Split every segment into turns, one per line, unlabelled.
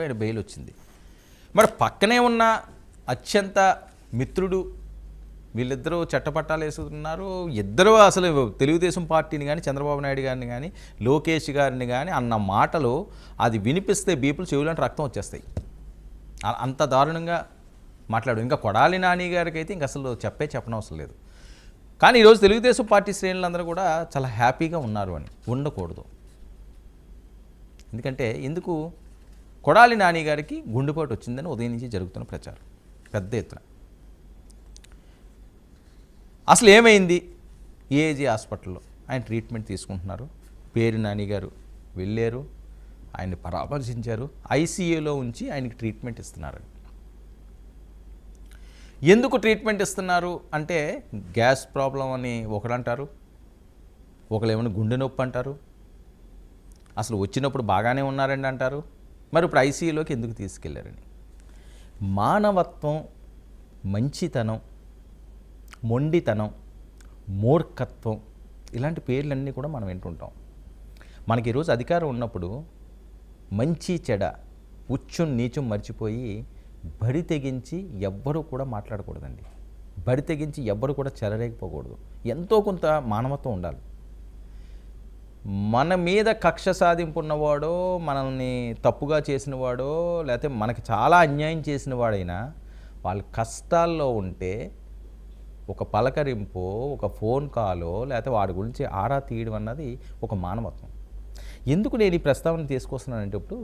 ఆయన బెయిల్ వచ్చింది. మరి పక్కనే ఉన్న అత్యంత మిత్రుడు వీళ్ళిద్దరూ చట్టపట్టాలు వేసుకున్నారు. ఇద్దరు అసలు తెలుగుదేశం పార్టీని కానీ చంద్రబాబు నాయుడు గారిని కానీ లోకేష్ గారిని కానీ అన్న మాటలు అది వినిపిస్తే బీపులు చెవులంటే రక్తం వచ్చేస్తాయి. అంత దారుణంగా మాట్లాడు. ఇంకా కొడాలి నాని గారికి అయితే ఇంక అసలు చెప్పనవసరం లేదు. కానీ ఈరోజు తెలుగుదేశం పార్టీ శ్రేణులందరూ కూడా చాలా హ్యాపీగా ఉన్నారు అని. ఉండకూడదు. ఎందుకంటే ఎందుకు కొడాలి నాని గారికి గుండెపోటు వచ్చిందని ఉదయం నుంచి జరుగుతున్న ప్రచారం పెద్ద ఎత్తున. అసలు ఏమైంది? ఏజీ హాస్పిటల్లో ఆయన ట్రీట్మెంట్ తీసుకుంటున్నారు. పేరు నాని గారు వెళ్ళారు, ఆయన్ని పరామర్శించారు, ఐసీయూలో ఉంచి ఆయనకి ట్రీట్మెంట్ ఇస్తున్నారు. ఎందుకు ట్రీట్మెంట్ ఇస్తున్నారు అంటే గ్యాస్ ప్రాబ్లం అని ఒకరంటారు, ఒకరేమైనా గుండె నొప్పి అంటారు, అసలు వచ్చినప్పుడు బాగానే ఉన్నారండి అంటారు, మరి ఇప్పుడు ఐసీయూలోకి ఎందుకు తీసుకెళ్లారని. మానవత్వం, మంచితనం, మొండితనం, మూర్ఖత్వం ఇలాంటి పేర్లన్నీ కూడా మనం వింటుంటాం. మనకి ఈరోజు అధికారం ఉన్నప్పుడు మంచి చెడ ఉచ్చుం నీచం మర్చిపోయి బరి తెగించి ఎవ్వరూ కూడా మాట్లాడకూడదండి. బరి తెగించి ఎవ్వరు కూడా చెలరేకపోకూడదు. ఎంతో కొంత మానవత్వం ఉండాలి. మన మీద కక్ష సాధింపు ఉన్నవాడో, మనల్ని తప్పుగా చేసినవాడో, లేకపోతే మనకి చాలా అన్యాయం చేసిన వాడైనా వాళ్ళ కష్టాల్లో ఉంటే ఒక పలకరింపో, ఒక ఫోన్ కాలో, లేకపోతే వాడి గురించి ఆరా తీయడం అన్నది ఒక మానవత్వం. ఎందుకు నేను ఈ ప్రస్తావన తీసుకొస్తున్నానంటే, ఇప్పుడు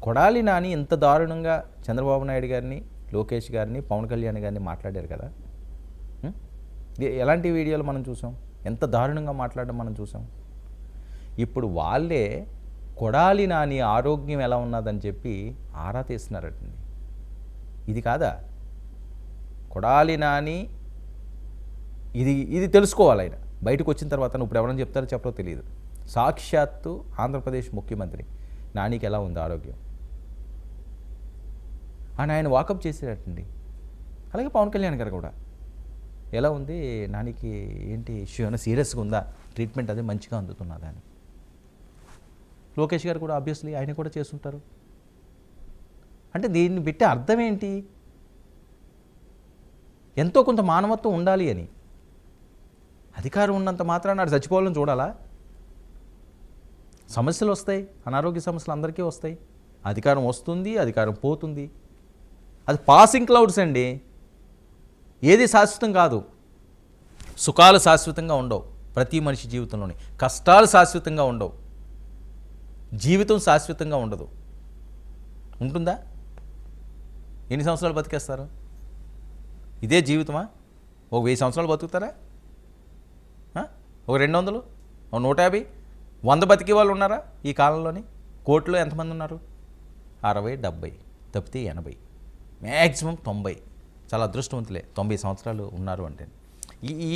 కొడాలి నాని ఇంత దారుణంగా చంద్రబాబు నాయుడు గారిని, లోకేష్ గారిని, పవన్ కళ్యాణ్ గారిని మాట్లాడారు కదా. ఎలాంటి వీడియోలు మనం చూసాం, ఎంత దారుణంగా మాట్లాడడం మనం చూసాం. ఇప్పుడు వాళ్ళే కొడాలి నాని ఆరోగ్యం ఎలా ఉన్నదని చెప్పి ఆరా తీస్తున్నారటండి. ఇది కాదా కొడాలి నాని? ఇది తెలుసుకోవాలి ఆయన బయటకు వచ్చిన తర్వాత. ఇప్పుడు ఎవరైనా చెప్తారో చెప్పరో తెలియదు. సాక్షాత్తు ఆంధ్రప్రదేశ్ ముఖ్యమంత్రి నానికి ఎలా ఉంది ఆరోగ్యం అని ఆయన వాకప్ చేసేటండి. అలాగే పవన్ కళ్యాణ్ గారు కూడా ఎలా ఉంది నానికి, ఏంటి ఇష్యూ ఏమైనా సీరియస్గా ఉందా, ట్రీట్మెంట్ అదే మంచిగా అందుతున్నదా అని. లోకేష్ గారు కూడా ఆబ్వియస్లీ ఆయన కూడా చేస్తుంటారు. అంటే దీన్ని పెట్టే అర్థం ఏంటి? ఎంతో కొంత మానవత్వం ఉండాలి అని. అధికారం ఉన్నంత మాత్రాన నాడు చచ్చిపోవాలని చూడాలా? సమస్యలు వస్తాయి, అనారోగ్య సమస్యలు అందరికీ వస్తాయి. అధికారం వస్తుంది, అధికారం పోతుంది. అది పాసింగ్ క్లౌడ్స్ అండి. ఏది శాశ్వతం కాదు. సుఖాలు శాశ్వతంగా ఉండవు ప్రతి మనిషి జీవితంలోని, కష్టాలు శాశ్వతంగా ఉండవు, జీవితం శాశ్వతంగా ఉండదు. ఉంటుందా? ఎన్ని సంవత్సరాలు బతికేస్తారు? ఇదే జీవితమా? ఒక 1000 సంవత్సరాలు బతుకుతారా? ఒక 200, ఒక 150, 100 బతికే వాళ్ళు ఉన్నారా ఈ కాలంలోని? కోట్లో ఎంతమంది ఉన్నారు? 60, 70 తప్పితే 80, మ్యాక్సిమం 90. చాలా అదృష్టవంతులే 90 సంవత్సరాలు ఉన్నారు అంటే.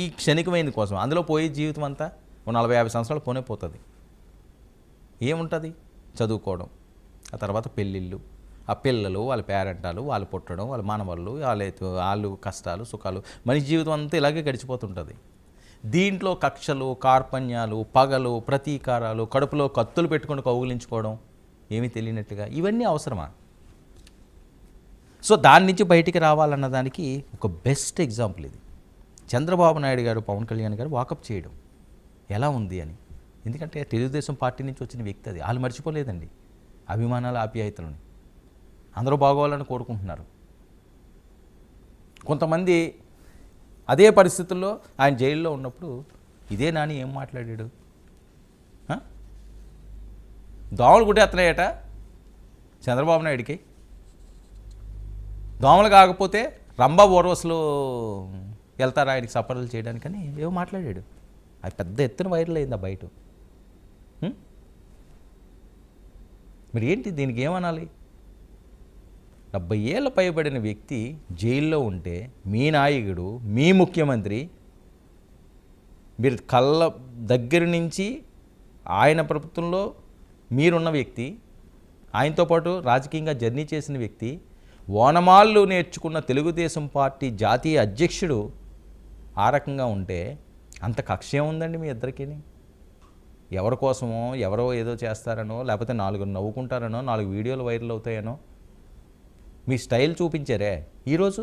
ఈ క్షణికమైన కోసం అందులో పోయే జీవితం అంతా 40-50 సంవత్సరాలు పోనే పోతుంది. ఏముంటుంది? చదువుకోవడం, ఆ తర్వాత పెళ్ళిళ్ళు, ఆ పిల్లలు, వాళ్ళ పేరెంటాలు, వాళ్ళు పుట్టడం, వాళ్ళ మానవాళ్ళు, వాళ్ళు కష్టాలు సుఖాలు, మనిషి జీవితం అంతా ఇలాగే గడిచిపోతుంటుంది. దీంట్లో కక్షలు, కార్పణ్యాలు, పగలు, ప్రతీకారాలు, కడుపులో కత్తులు పెట్టుకుని కౌగులించుకోవడం ఏమీ తెలియనట్టుగా, ఇవన్నీ అవసరమా? సో దాని నుంచి బయటికి రావాలన్న దానికి ఒక బెస్ట్ ఎగ్జాంపుల్ ఇది. చంద్రబాబు నాయుడు గారు, పవన్ కళ్యాణ్ గారు వాకప్ చేయడం ఎలా ఉంది అని. ఎందుకంటే తెలుగుదేశం పార్టీ నుంచి వచ్చిన వ్యక్తి అది. వాళ్ళు మర్చిపోలేదండి అభిమానాల ఆప్యాయతలని. అందరూ బాగోవాలని కోరుకుంటున్నారు. కొంతమంది అదే పరిస్థితుల్లో ఆయన జైల్లో ఉన్నప్పుడు ఇదే నాని ఏం మాట్లాడాడు? దోమలు గుట్టేస్తున్నాయట చంద్రబాబు నాయుడికి. దోమలు కాకపోతే రంభా ఊర్వశులు వెళ్తారా ఆయనకి సపర్యలు చేయడానికని ఏమో మాట్లాడాడు. అది పెద్ద ఎత్తున వైరల్ అయిందా బయట. మరి ఏంటి దీనికి ఏమనాలి? 70 ఏళ్ళ పైబడిన వ్యక్తి జైల్లో ఉంటే, మీ నాయకుడు, మీ ముఖ్యమంత్రి, మీరు కళ్ళ దగ్గర నుంచి ఆయన ప్రభుత్వంలో మీరున్న వ్యక్తి, ఆయనతో పాటు రాజకీయంగా జర్నీ చేసిన వ్యక్తి, ఓనమాళ్ళు నేర్చుకున్న తెలుగుదేశం పార్టీ జాతీయ అధ్యక్షుడు ఆ రకంగా ఉంటే అంత కక్ష ఏముందండి మీ ఇద్దరికీ? ఎవరి కోసమో ఎవరో ఏదో చేస్తారనో లేకపోతే 4 నవ్వుకుంటారనో 4 వీడియోలు వైరల్ అవుతాయనో మీ స్టైల్ చూపించారే ఈరోజు